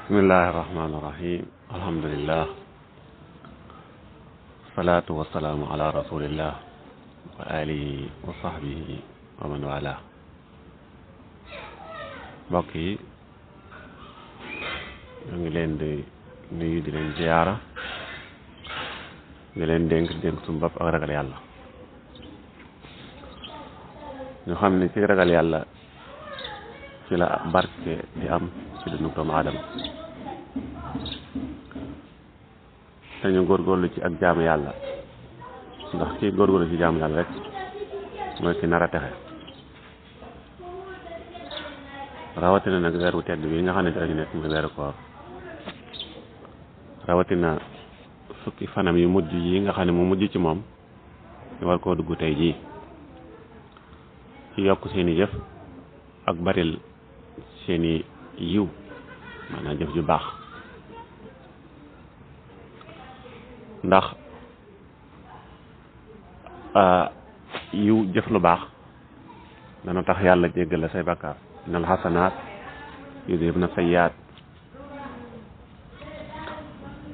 bismillahi irrahmani irrahim alhamdulillah salaatu wasalaamu ala rasulillah wa alihi wa sahbihi wa man wala mbokk yi ñu ngi leen di nuyu di leen ziyaara di leen dénk suñu bopp ak ragal yàlla ñu xam ne ci ragal yàlla ci la barke di am ci dund doomu aadama te ñu góorgóorlu ci ak jaamu yàlla ndax kii góorgóorlu ci jaamu yàlla rek mooy ki nar a texe rawatina nag weer wu tedd bi nga xam ne ci lañu nekk muy weeru koor rawatina fukki fanam yu mujj yi nga xam ne mu mujj ci moom ñu war koo dugg tey jii ci yokk seeni jëf ak baril seeni yiw maanaam jëf ju baax ndax yiw jëf lu baax dana tax yàlla jéggal la say bakkaar innal xasanaat yudhibna sayyiaat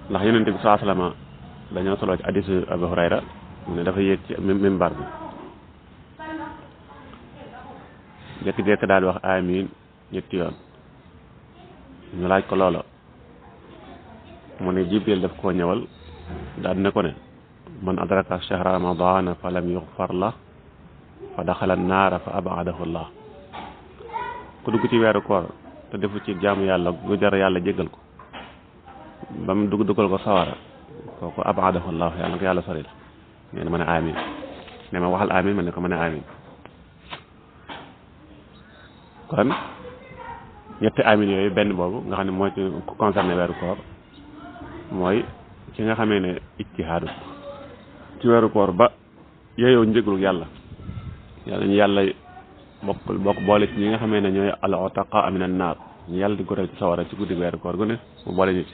ndax yonent bi saa salama dañoo solo ci hadiisu Abu Hurayra mu ne dafa yéeg ci mimbar bi jékki-jékki daal di wax amiin ñetti yoon ñu laaj ko loola mu ne Jibril daf koo ñëwal daal ne ko ne man adraka shahra ramadana fa lam yughfar la fa daxala naara fa abadahu llah ku dugg ci weeru koor te defu ci jaamu yàlla gu jar yàlla jéggal ko ba mu dugal ko sawara kooku abadahu llah yàlla ko yàlla soril nee na ma ne amin ne ma waxal amin ma ne ko ma ne amin kon ñetti amin yooyu benn boobu nga xam ne mooy ci concerné weeru koor mooy ci nga xamee ne ijtihaadu ci weeru koor ba yeyoo njëglu yàlla ñu yàlla bokk boole ci ñi nga xamee ne ñooy al utaqa minan naar ñu yàlla di goreel ci sawara ci guddi weeru koor gu ne mu boole ñu ci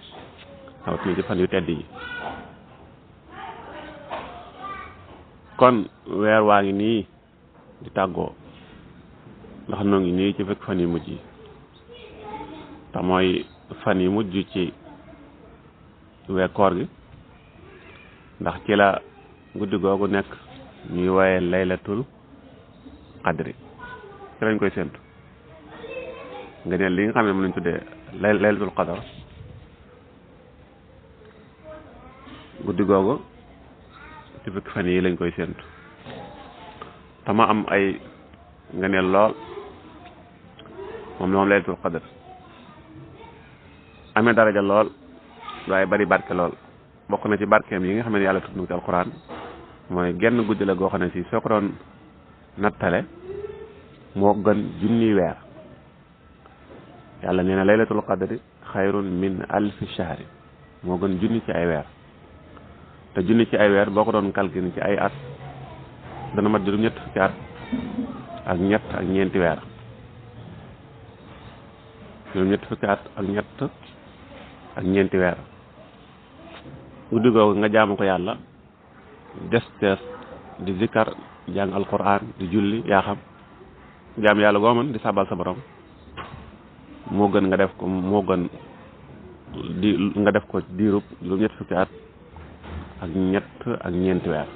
rawatina ci fan yu tedd yi kon weer waa ngi nii di tàggoo ndax noo ngi nii ci fekk fan yu mujj yi te mooy fan yu mujj ci weer koor gi ndax ci la guddi googu nekk ñuy woye laylatul qadri ci lañ koy séntu nga ne li nga xam ne mën nañ tuddee laylatul qadar guddi googu ci fekk fan yi lañ koy séntu te ma am ay nga ne lool moom laylatul qadr amee daraja lool waaye bari barke lool bokk na ci barkeem yi nga xam ne yàlla tudd na ci alquran mooy genn guddi la goo xam ne si soo ko doon nattale moo gën junni weer yàlla nee na laylatul qadri xayrun min alfi shahri moo gën junni ci ay weer te junni ci ay weer boo ko doon calculer ci ay at dana mat juróom ñett fukki at ak ñett ak ñeenti weer juróom ñett fukki at ak ñett ak ñeenti weer guddi googu nga jaamu ko yàlla des di zikkar jàng alquran di julli yaa xam jaam yàlla goo mën di sabal sa borom moo gën nga def ko nga def ko diirub juróom ñett fukki at ak ñett ak ñeenti weer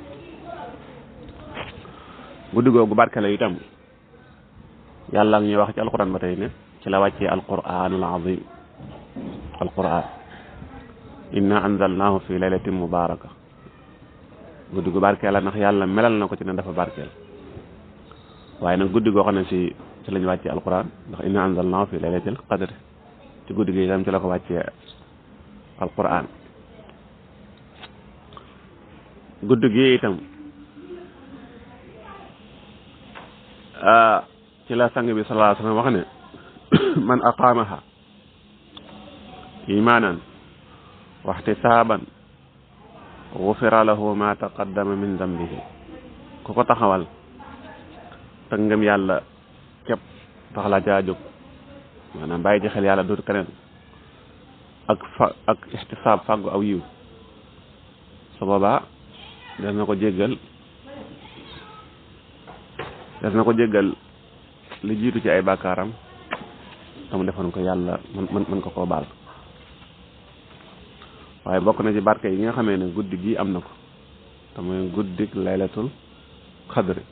guddi googu barke la itam yàlla ngi ñuy wax ci alquran ba tey ne ci la wàccee alquranul azim alquran inna anzalnahu fi laylatin mubaraka guddi gu barkeel la ndax yàlla melal na ko ci ne dafa barkeel waaye nag guddi goo xam ne ci lañ wàccee alquran ndax inna anzalnahu fi laylatil qadr ci guddi gi itam ci la ko wàccee alquran guddi gi itam ci la sang bi sallallahu alayhi wa sallam wax ne man aqaamaha imanan wa ihtisaban ghufira lahu ma taqaddama min dambihi ku ko taxawal te ngëm yàlla képp tax la caa jóg maanaam bàyyi ci xel yàlla dootu keneen ak ihtisaab fàggu aw yiw su boobaa des na ko jéggal li jiitu ci ay bàkkaaram te mu defoon ko yàlla mën ko koo baal waaye bokk na ci barke yi nga xamee ne guddi gi am na ko te mooy guddik laylatul xadri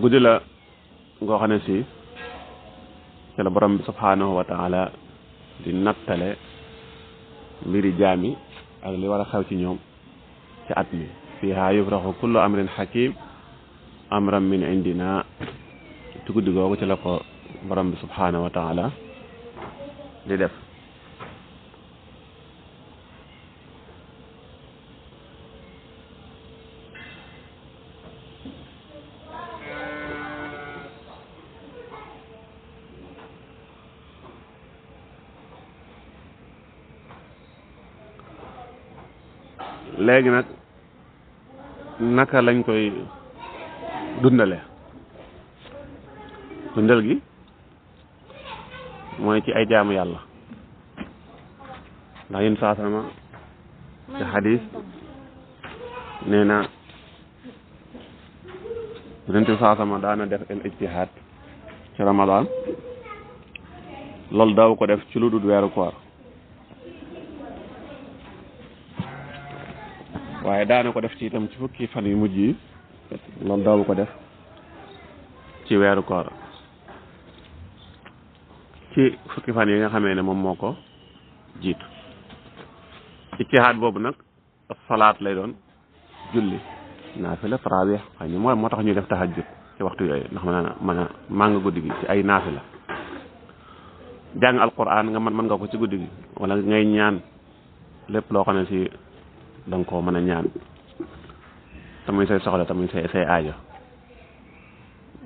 guddi la ngoo xam ne si ci la borom bi subhanahu wa taala di nattale mbiri jaami ak li war a xew ci ñoom ci at mi fiha yufraxu kullu amrin hakim amran min indina ci guddi googu ci la ko borom bi subhanahu wa taala di def léegi nag naka lañ koy dundale dundal gi mooy ci ay jaamu yàlla ndax yéen saa sama ci xadis nee na yonent saa sama daana def el ijtihaad ci ramadan loolu daaw ko def ci lu dul weeru koor waaye daana ko def ci itam ci fukki fan yu mujj yi loolu daaw ko def ci weeru koor ci fukki fan yi nga xamee ne moom moo ko jiitu ijtihaad boobu nag salaat lay doon julli naafila tarawih xëy na moo tax ñuy def tahajjud ci waxtu yooyu ndax mën a màng guddi gi ci ay naafila jàng alquran nga mën nga ko ci guddi gi wala ngay ñaan lépp loo xam ne si danga koo mën a ñaan tamuy say soxla tamuy say aajo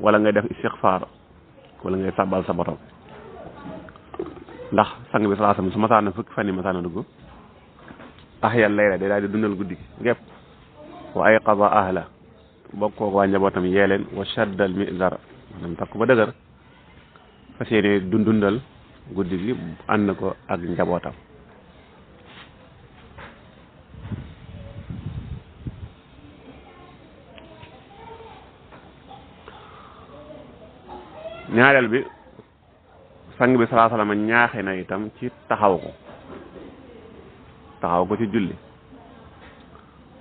wala ngay def istighfar wala ngay sàbbal sa borom ndax sang bi salaasam su masaana fukki fan yi masaana dugg ahyal layla day daal di dundal guddi gi gépp wa ayqaza ahla bokkoo waa njabootam yee leen wa shaddal mizar maanaam takk ba dëgër fas yéene dundal guddi gi ànd ko ak njabootam ñaareel bi sang bi salaa salaam ñaaxe na itam ci taxaw ko ci julli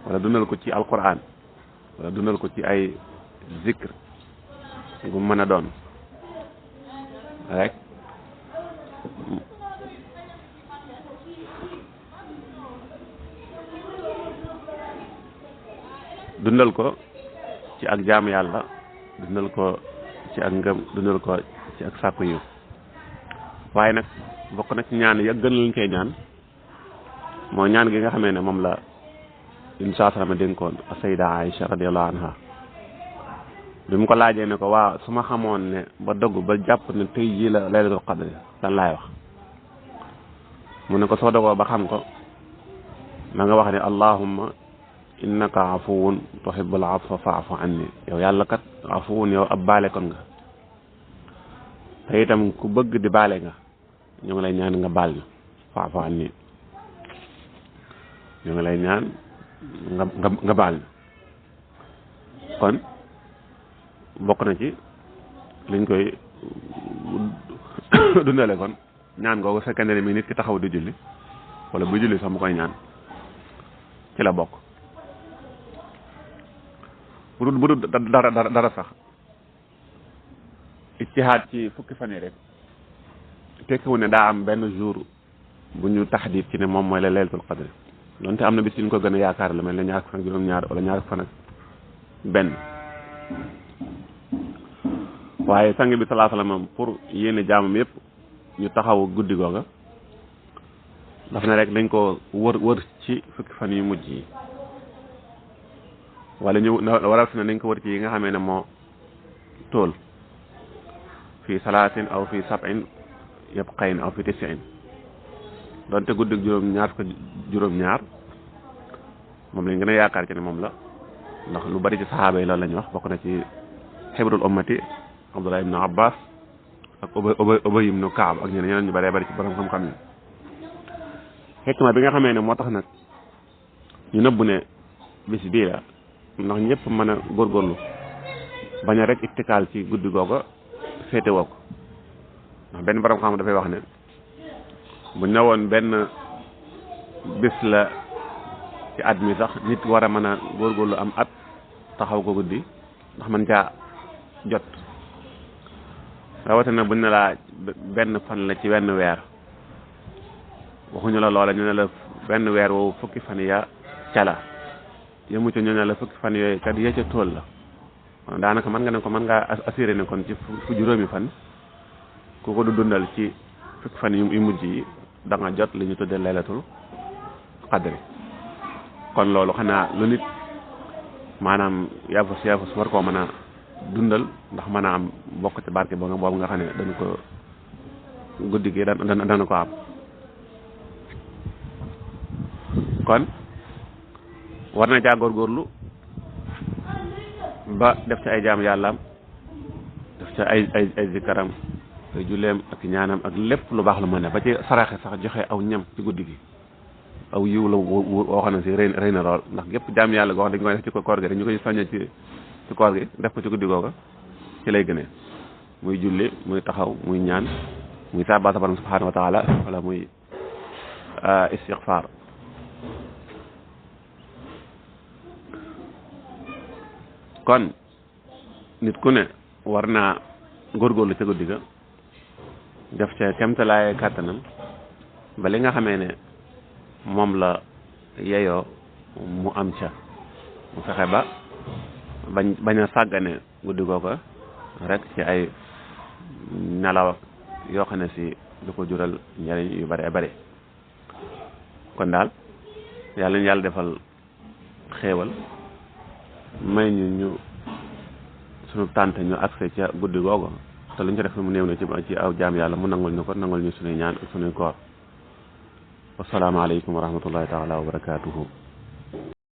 wala dundal ko ci alquran wala dundal ko ci ay zikr gu mën a doon rek dundal ko ci ak jaamu yàlla dundal ko ci ak ngëm dundal ko ci ak sàkku yiw waaye nag bokk na ci ñaan ya gën lañ koy ñaan moo ñaan gi nga xamee ne moom la insha Allah dénkoon Sayda Aïcha radiyallahu anha bi mu ko laajee ne ko waa su ma xamoon ne ba dogg ba jàpp ne tey jii la laylatul qadr lan laay wax mu ne ko soo dogoo ba xam ko na nga wax ne allahumma innaka afuwun tuhibbul afwa fa'fu anni yow yàlla kat afuwun yow ab baale kon nga te itam ku bëgg di baale nga ñu ngi lay ñaan nga baal ñu fa'fu anni ñu ngi lay ñaan nga baal ñu kon bokk na ci liñ koy dundale kon ñaan googu fekkente ne mi nit ki taxaw di julli wala bu julli sax mu koy ñaan ci la bokk bu dul dara sax ijtihaad ci fukki fan yi rek tekkiwu ne daa am benn jour bu ñu taxdiit ci ne moom mooy la laylatul qadr donte am na bis ñu ko gën a yaakaar lu mel ne ñaar fan ak juróom-ñaar wala ñaar fan ak benn waaye sang bi sallallahu alayhi wasallam pour yéene jaamam yëpp ñu taxaw guddi googa daf ne rek dañ ko wër ci fukki fan yu mujj yi wala ñu waral fi ne dañ ko wër ci yi nga xamee ne moo tool fii salaatin aw fii sab'in yabqayn aw fii tis'in donte guddi juróom-ñaar moom lañ gën a yaakaar ci ne moom la ndax lu bari ci saxaaba yi loolu la ñu wax bokk na ci xibrul ummati Abdullah ibn Abbas ak Ubay ibn Kaab ak ñeneen ñu bari ci borom xam-xam yi xikma bi nga xamee ne moo tax nag ñu nëbbu ne bis bii la ndax ñëpp mën a góorgóorlu bañ a rek ittikaal ci guddi googa féete woo ko ndax benn borom xam dafay wax ne bu ñëwoon benn bis la ci at mi sax nit war a mën a góorgóorlu am at taxaw ko guddi ndax man caa jot rawatina buñ ne laa benn fan la ci wenn weer waxuñu la loola ñu ne la benn weer woowu fukki fan ya cala yëmu ca ñu ne la fukki fan yooyu kat yee ca tool la daanaka mën nga ne ko mën ngaa assuré ne kon ci fu juróomi fan ku ko du dundal ci fukki fan yu mujj yi da nga jot li ñu tuddee laylatul qadri kon loolu xanaa lu nit maanaam yaafus war koo mën a dundal ndax mën a am bokk ci barke boobu nga xam ne dañ ko guddi gi dana ko am kon war na caa góorgóorlu ba def ci ay jaam yàllaam def ci ay zikaram ay julleem ak ñaanam ak lépp lu baax lu mën ne ba ci saraxe sax joxe aw ñam ci guddi gi aw yiw la woo xam ne si rëy na lool ndax gépp jaam yàlla goo xam dañu koy def ci koor gi dañu koy soññee ci koor gi def ko ci guddi googa ci lay gënee muy julli muy taxaw muy ñaan muy saabal sa borom subhanahu wa taala wala muy istighfar kon nit ku ne war naa góorgóorlu ca guddi ga def ca kemtalaaye kàttanam ba li nga xamee ne moom la yeyoo mu am ca mu fexe ba bañ a sàggane guddi googa rek ci ay nelaw yoo xam ne si du ko jural njariñ yu bare bare kon daal yàlla ñu yàlla defal xéewal may ñu sunu tànt ñu accès ca guddi googu te lu ñu ko def mu néew na ci aw jaam yàlla mu nangul ñu ko nangul ñu sunuy ñaan ak sunuy koor wasalaamaaleykum wa rahmatullahi taala wa barakaatuhu